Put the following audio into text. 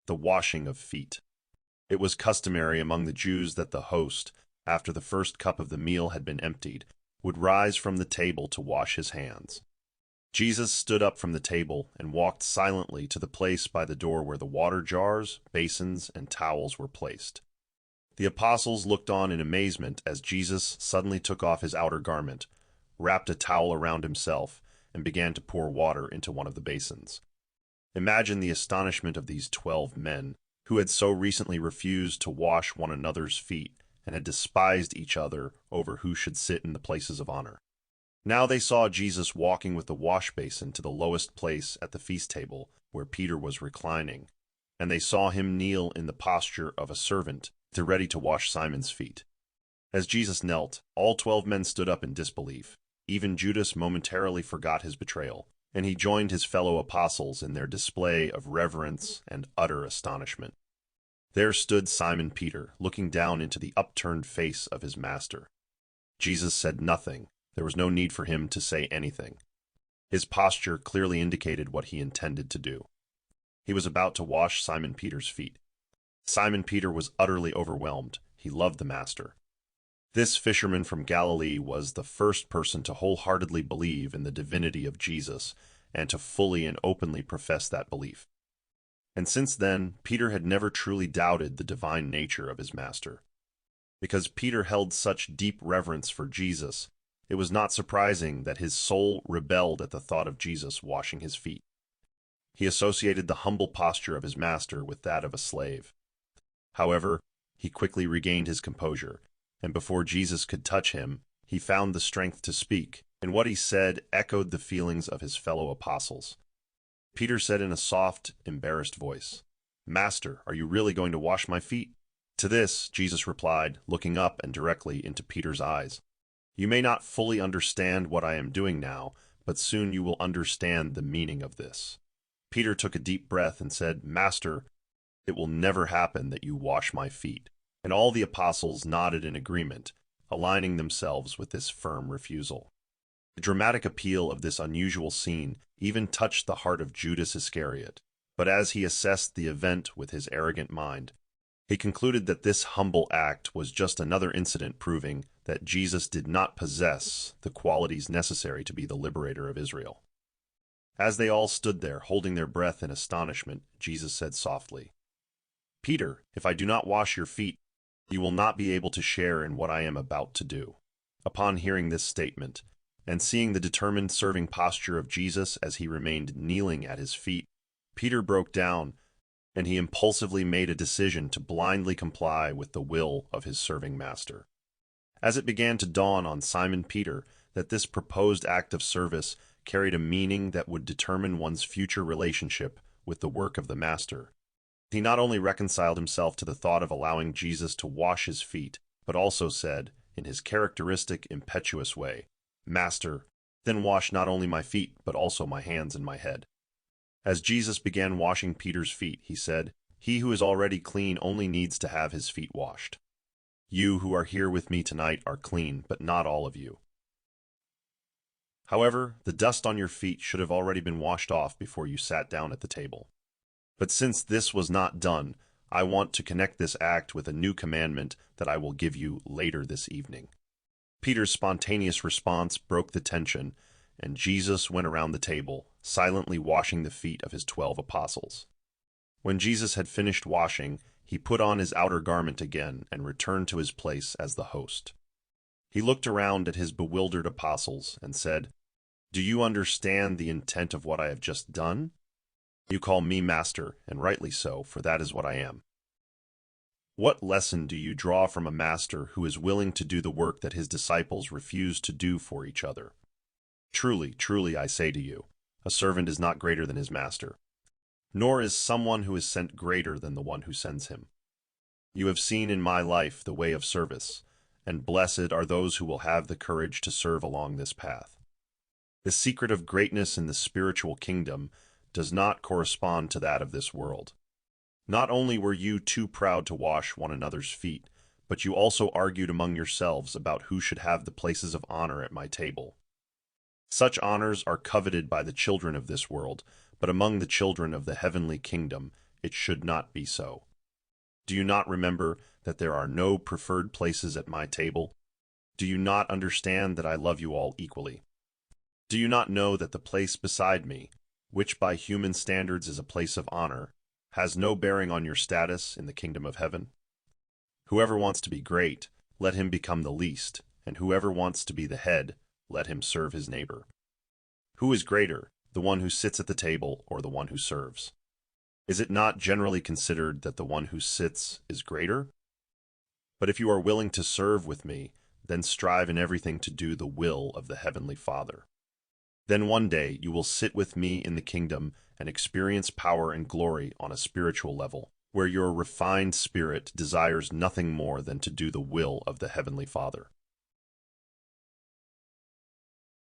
The washing of feet. It was customary among the Jews that the host, after the first cup of the meal had been emptied, would rise from the table to wash his hands. Jesus stood up from the table and walked silently to the place by the door where the water jars, basins, and towels were placed. The apostles looked on in amazement as Jesus suddenly took off his outer garment, wrapped a towel around himself, and began to pour water into one of the basins. Imagine the astonishment of these 12 men, who had so recently refused to wash one another's feet and had despised each other over who should sit in the places of honor. Now they saw Jesus walking with the wash basin to the lowest place at the feast table, where Peter was reclining, and they saw him kneel in the posture of a servant, ready to wash Simon's feet. As Jesus knelt, all 12 men stood up in disbelief. Even Judas momentarily forgot his betrayal, and he joined his fellow apostles in their display of reverence and utter astonishment. There stood Simon Peter, looking down into the upturned face of his master. Jesus said nothing. There was no need for him to say anything. His posture clearly indicated what he intended to do. He was about to wash Simon Peter's feet. Simon Peter was utterly overwhelmed. He loved the Master. This fisherman from Galilee was the first person to wholeheartedly believe in the divinity of Jesus and to fully and openly profess that belief. And since then, Peter had never truly doubted the divine nature of his Master. Because Peter held such deep reverence for Jesus, it was not surprising that his soul rebelled at the thought of Jesus washing his feet. He associated the humble posture of his Master with that of a slave. However, he quickly regained his composure, and before Jesus could touch him, he found the strength to speak, and what he said echoed the feelings of his fellow apostles. Peter said in a soft, embarrassed voice, "Master, are you really going to wash my feet?" To this, Jesus replied, looking up and directly into Peter's eyes, "You may not fully understand what I am doing now, but soon you will understand the meaning of this." Peter took a deep breath and said, "Master, it will never happen that you wash my feet." And all the apostles nodded in agreement, aligning themselves with this firm refusal. The dramatic appeal of this unusual scene even touched the heart of Judas Iscariot, but as he assessed the event with his arrogant mind, he concluded that this humble act was just another incident proving that Jesus did not possess the qualities necessary to be the liberator of Israel. As they all stood there, holding their breath in astonishment, Jesus said softly, "Peter, if I do not wash your feet, you will not be able to share in what I am about to do." Upon hearing this statement, and seeing the determined serving posture of Jesus as he remained kneeling at his feet, Peter broke down, and he impulsively made a decision to blindly comply with the will of his serving master. As it began to dawn on Simon Peter that this proposed act of service carried a meaning that would determine one's future relationship with the work of the Master, he not only reconciled himself to the thought of allowing Jesus to wash his feet, but also said, in his characteristic impetuous way, "Master, then wash not only my feet, but also my hands and my head." As Jesus began washing Peter's feet, he said, "He who is already clean only needs to have his feet washed. You who are here with me tonight are clean, but not all of you. However, the dust on your feet should have already been washed off before you sat down at the table. But since this was not done, I want to connect this act with a new commandment that I will give you later this evening." Peter's spontaneous response broke the tension, and Jesus went around the table, silently washing the feet of his 12 apostles. When Jesus had finished washing, he put on his outer garment again and returned to his place as the host. He looked around at his bewildered apostles and said, "Do you understand the intent of what I have just done? You call me master, and rightly so, for that is what I am. What lesson do you draw from a master who is willing to do the work that his disciples refuse to do for each other? Truly, truly, I say to you, a servant is not greater than his master, nor is someone who is sent greater than the one who sends him. You have seen in my life the way of service, and blessed are those who will have the courage to serve along this path. The secret of greatness in the spiritual kingdom does not correspond to that of this world. Not only were you too proud to wash one another's feet, but you also argued among yourselves about who should have the places of honor at my table. Such honors are coveted by the children of this world, but among the children of the heavenly kingdom it should not be so. Do you not remember that there are no preferred places at my table? Do you not understand that I love you all equally? Do you not know that the place beside me, which by human standards is a place of honor, has no bearing on your status in the kingdom of heaven? Whoever wants to be great, let him become the least, and whoever wants to be the head, let him serve his neighbor. Who is greater, the one who sits at the table or the one who serves? Is it not generally considered that the one who sits is greater? But if you are willing to serve with me, then strive in everything to do the will of the Heavenly Father. Then one day you will sit with me in the kingdom and experience power and glory on a spiritual level, where your refined spirit desires nothing more than to do the will of the Heavenly Father.